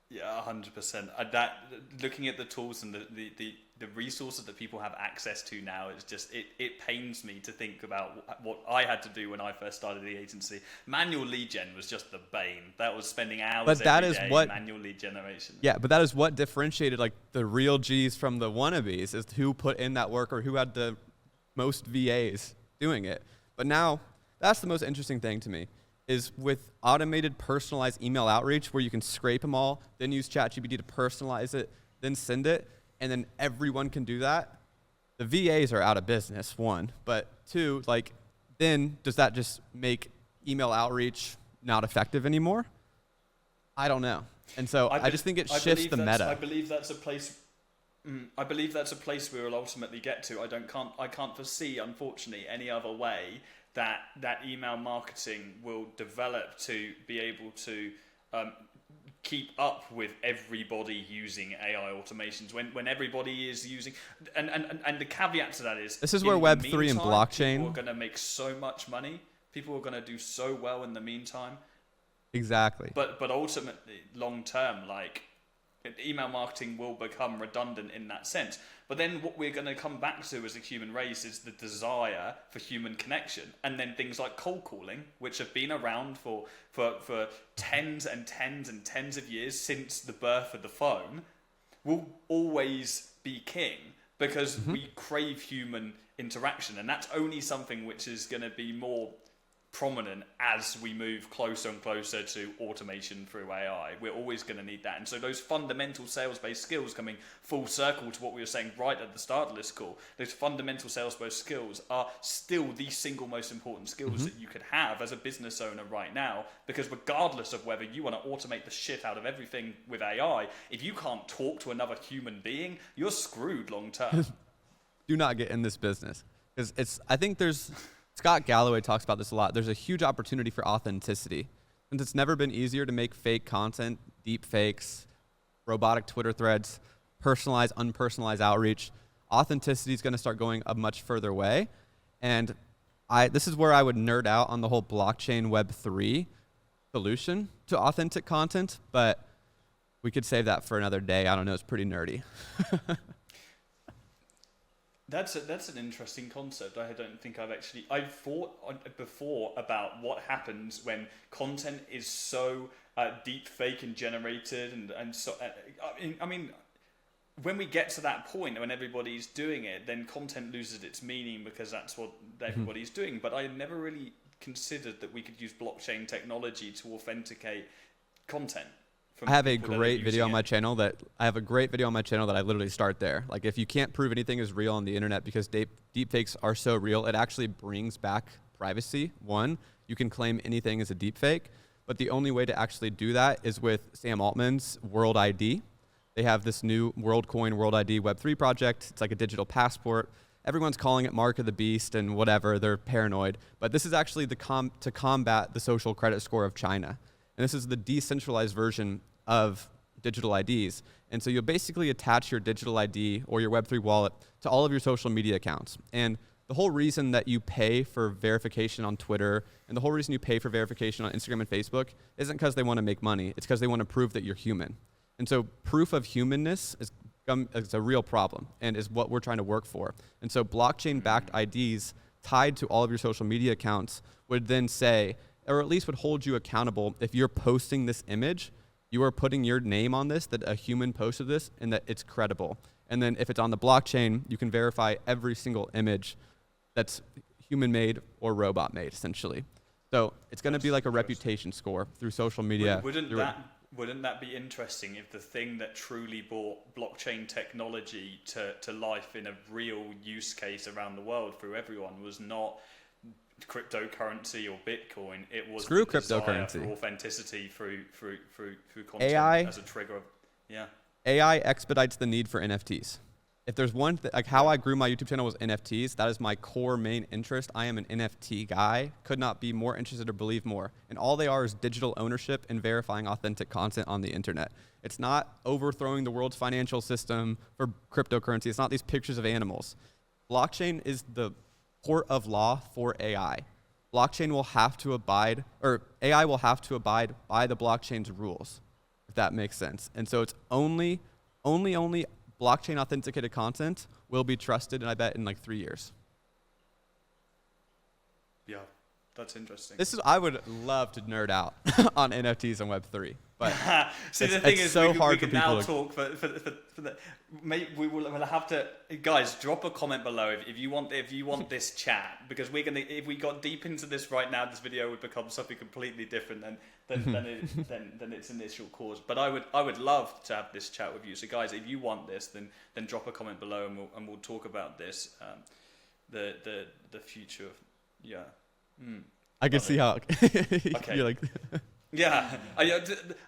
Yeah, 100%. That looking at the tools and the resources that people have access to now, it's just it pains me to think about what I had to do when I first started the agency. Manual lead gen was just the bane. That was spending hours every day in manual lead generation. Yeah, but that is what differentiated like the real G's from the wannabes, is who put in that work or who had the most VAs doing it. But now that's the most interesting thing to me, is with automated personalized email outreach where you can scrape them all, then use ChatGPT to personalize it, then send it, and then everyone can do that. The VAs are out of business, one. But two, like, then does that just make email outreach not effective anymore? I don't know. And so I just think it shifts the meta. I believe that's a place. I believe that's a place we will ultimately get to. I can't foresee, unfortunately, any other way that email marketing will develop to be able to keep up with everybody using AI automations when everybody is using and the caveat to that is this is where Web3 and blockchain, people are going to make so much money. People are going to do so well in the meantime. Exactly. But ultimately, long term, like email marketing will become redundant in that sense. But then what we're going to come back to as a human race is the desire for human connection. And then things like cold calling, which have been around for tens and tens and tens of years since the birth of the phone, will always be king because we crave human interaction. And that's only something which is going to be more prominent as we move closer and closer to automation through AI. We're always going to need that. And so those fundamental sales-based skills, coming full circle to what we were saying right at the start of this call, those fundamental sales-based skills are still the single most important skills that you could have as a business owner right now, because regardless of whether you want to automate the shit out of everything with AI, if you can't talk to another human being, you're screwed long term. Do not get in this business. Because I think Scott Galloway talks about this a lot. There's a huge opportunity for authenticity. Since it's never been easier to make fake content, deep fakes, robotic Twitter threads, personalized, unpersonalized outreach, authenticity is going to start going a much further way. And this is where I would nerd out on the whole blockchain Web3 solution to authentic content, but we could save that for another day. I don't know. It's pretty nerdy. That's an interesting concept. I don't think I've thought before about what happens when content is so deep fake and generated and so. I mean, when we get to that point when everybody's doing it, then content loses its meaning because that's what everybody's doing. But I never really considered that we could use blockchain technology to authenticate content. I have a great video on my channel that I literally start there. Like, if you can't prove anything is real on the internet because deepfakes are so real, it actually brings back privacy, one, you can claim anything as a deepfake. But the only way to actually do that is with Sam Altman's World ID. They have this new WorldCoin World ID Web3 project. It's like a digital passport. Everyone's calling it Mark of the Beast and whatever. They're paranoid. But this is actually to combat the social credit score of China. And this is the decentralized version of digital IDs. And so you'll basically attach your digital ID or your Web3 wallet to all of your social media accounts. And the whole reason that you pay for verification on Twitter and the whole reason you pay for verification on Instagram and Facebook isn't because they want to make money. It's because they want to prove that you're human. And so proof of humanness is a real problem and is what we're trying to work for. And so blockchain-backed IDs tied to all of your social media accounts would then say, or at least would hold you accountable if you're posting this image, you are putting your name on this, that a human posted this, and that it's credible. And then if it's on the blockchain, you can verify every single image that's human-made or robot-made, essentially. So it's going to be like a reputation score through social media. Wouldn't that be interesting if the thing that truly brought blockchain technology to life in a real use case around the world through everyone was not cryptocurrency or Bitcoin? It was Screw the desire cryptocurrency. for authenticity through content AI, as a trigger. Yeah. AI expedites the need for NFTs. If there's one, like how I grew my YouTube channel was NFTs. That is my core main interest. I am an NFT guy. Could not be more interested or believe more. And all they are is digital ownership and verifying authentic content on the internet. It's not overthrowing the world's financial system for cryptocurrency. It's not these pictures of animals. Blockchain is the court of law for AI. Blockchain will have to abide, or AI will have to abide by the blockchain's rules, if that makes sense. And so it's only blockchain authenticated content will be trusted, and I bet in like 3 years. Yeah, that's interesting. I would love to nerd out on NFTs and Web3, but see, the thing is, so we hard can for now people talk for the. We'll have to, guys, drop a comment below if you want this chat, because if we got deep into this right now, this video would become something completely different than its initial cause. But I would love to have this chat with you. So guys, if you want this, then drop a comment below and we'll talk about this, the future of, yeah. I can see how okay. You're like Yeah,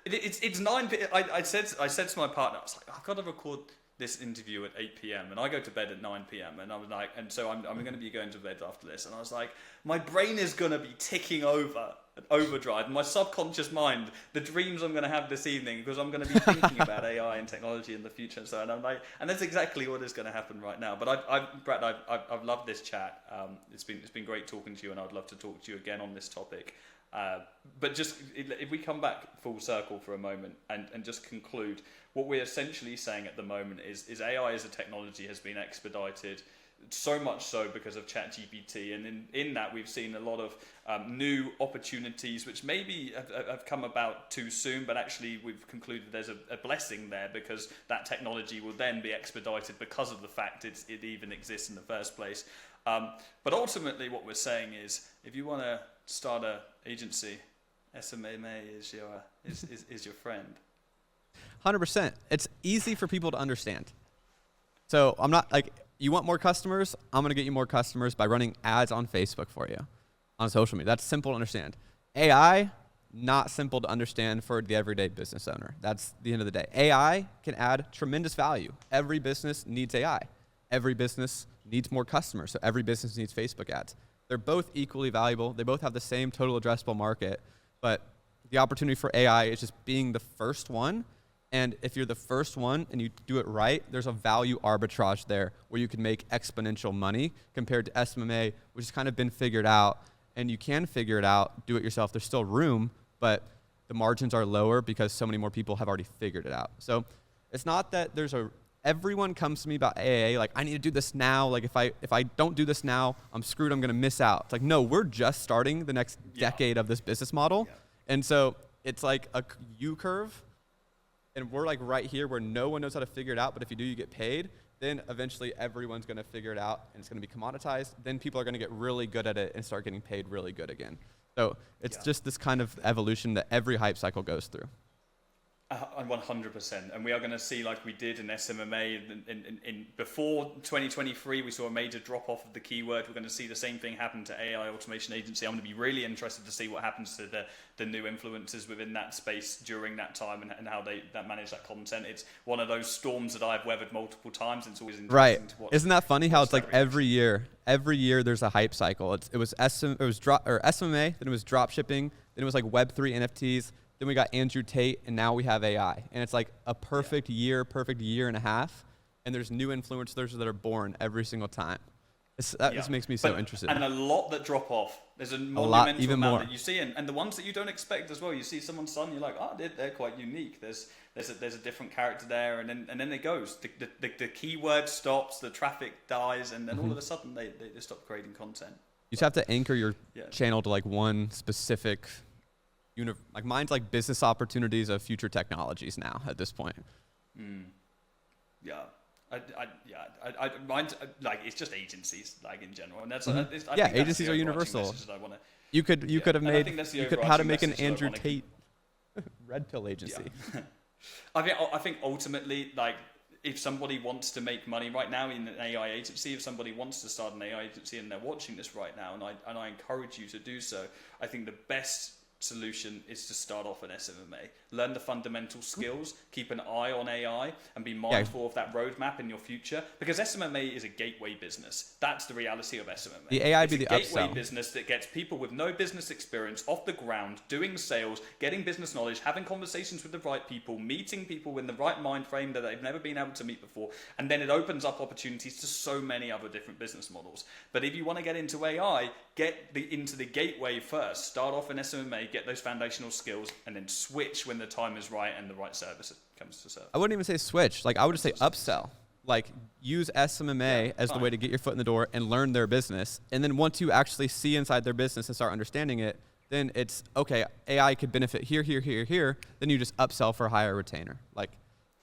it's 9 p.m. I said to my partner, I was like, I've got to record this interview at 8 p.m. and I go to bed at 9 p.m. and I was like, and so I'm going to be going to bed after this, and I was like, my brain is going to be ticking over at overdrive, and my subconscious mind, the dreams I'm going to have this evening, because I'm going to be thinking about AI and technology in the future, and so and I'm like, and that's exactly what is going to happen right now. But Brett, I've loved this chat. It's been great talking to you, and I'd love to talk to you again on this topic. But just if we come back full circle for a moment and just conclude, what we're essentially saying at the moment is AI as a technology has been expedited, so much so because of ChatGPT, and in that we've seen a lot of new opportunities which maybe have come about too soon, but actually we've concluded there's a blessing there, because that technology will then be expedited because of the fact it even exists in the first place. But ultimately what we're saying is, if you want to start an agency, SMMA is your friend. 100%. It's easy for people to understand. So I'm not like, you want more customers? I'm going to get you more customers by running ads on Facebook for you, on social media. That's simple to understand. AI, not simple to understand for the everyday business owner. That's the end of the day. AI can add tremendous value. Every business needs AI. Every business needs more customers. So every business needs Facebook ads. They're both equally valuable. They both have the same total addressable market, but the opportunity for AI is just being the first one. And if you're the first one and you do it right, there's a value arbitrage there where you can make exponential money compared to SMMA, which has kind of been figured out. And you can figure it out, do it yourself. There's still room, but the margins are lower because so many more people have already figured it out. So it's not that everyone comes to me about AA, like, I need to do this now. Like, if I don't do this now, I'm screwed. I'm going to miss out. It's like, no, we're just starting the next decade of this business model. Yeah. And so it's like a U-curve. And we're like right here where no one knows how to figure it out. But if you do, you get paid. Then eventually everyone's going to figure it out and it's going to be commoditized. Then people are going to get really good at it and start getting paid really good again. So it's just this kind of evolution that every hype cycle goes through. And 100%, and we are going to see, like we did in SMMA in before 2023, we saw a major drop off of the keyword. We're going to see the same thing happen to AI automation agency. I'm going to be really interested to see what happens to the new influencers within that space during that time, and how they manage that content. It's one of those storms that I've weathered multiple times. It's always interesting Right. to watch. Isn't that funny how it's like reaction. every year there's a hype cycle. It was SMMA, then it was drop shipping, then it was like Web3 NFTs. Then we got Andrew Tate, and now we have AI. And it's like a perfect year and a half, and there's new influencers that are born every single time. That just makes me so interested. And a lot that drop off. There's a lot, even amount more that you see, and the ones that you don't expect as well. You see someone's son, you're like, oh, they're quite unique. There's a different character there, and then it goes. The keyword stops, the traffic dies, and then all of a sudden they stop creating content. You just have to anchor your channel to like one specific. Like mine's like business opportunities of future technologies now at this point. Yeah, mine's like it's just agencies like in general, and that's agencies are universal. You could have made how to make an Andrew Tate red pill agency. Yeah. I think ultimately, like, if somebody wants to make money right now in an AI agency, if somebody wants to start an AI agency and they're watching this right now, and I encourage you to do so, I think the best solution is to start off an SMMA. Learn the fundamental skills, keep an eye on AI, and be mindful of that roadmap in your future. Because SMMA is a gateway business. That's the reality of SMMA. The AI it's be the a gateway upsell. business that gets people with no business experience off the ground, doing sales, getting business knowledge, having conversations with the right people, meeting people in the right mind frame that they've never been able to meet before, and then it opens up opportunities to so many other different business models. But if you want to get into AI, into the gateway first. Start off in SMMA, get those foundational skills, and then switch when the time is right and the right service comes to serve. I wouldn't even say switch. Like I would just say upsell. Like use SMMA as the way to get your foot in the door and learn their business. And then once you actually see inside their business and start understanding it, then it's okay. AI could benefit here. Then you just upsell for a higher retainer. Like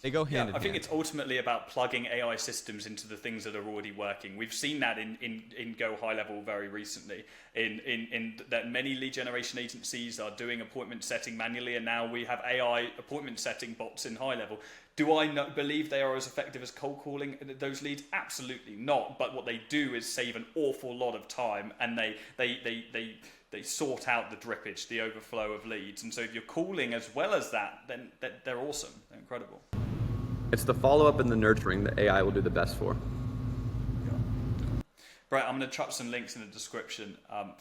they go hand in hand. I think it's ultimately about plugging AI systems into the things that are already working. We've seen that in Go High Level very recently. In that many lead generation agencies are doing appointment setting manually, and now we have AI appointment setting bots in High Level. Do I believe they are as effective as cold calling those leads? Absolutely not. But what they do is save an awful lot of time, and they sort out the drippage, the overflow of leads. And so if you're calling as well as that, then they're awesome. They're incredible. It's the follow-up and the nurturing that AI will do the best for. Brett, I'm going to chuck some links in the description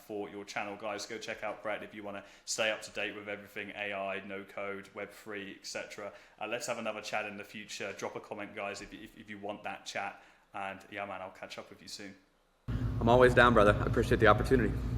for your channel, guys. Go check out Brett if you want to stay up to date with everything AI, no code, Web3, etc. Let's have another chat in the future. Drop a comment, guys, if you want that chat. And yeah, man, I'll catch up with you soon. I'm always down, brother. I appreciate the opportunity.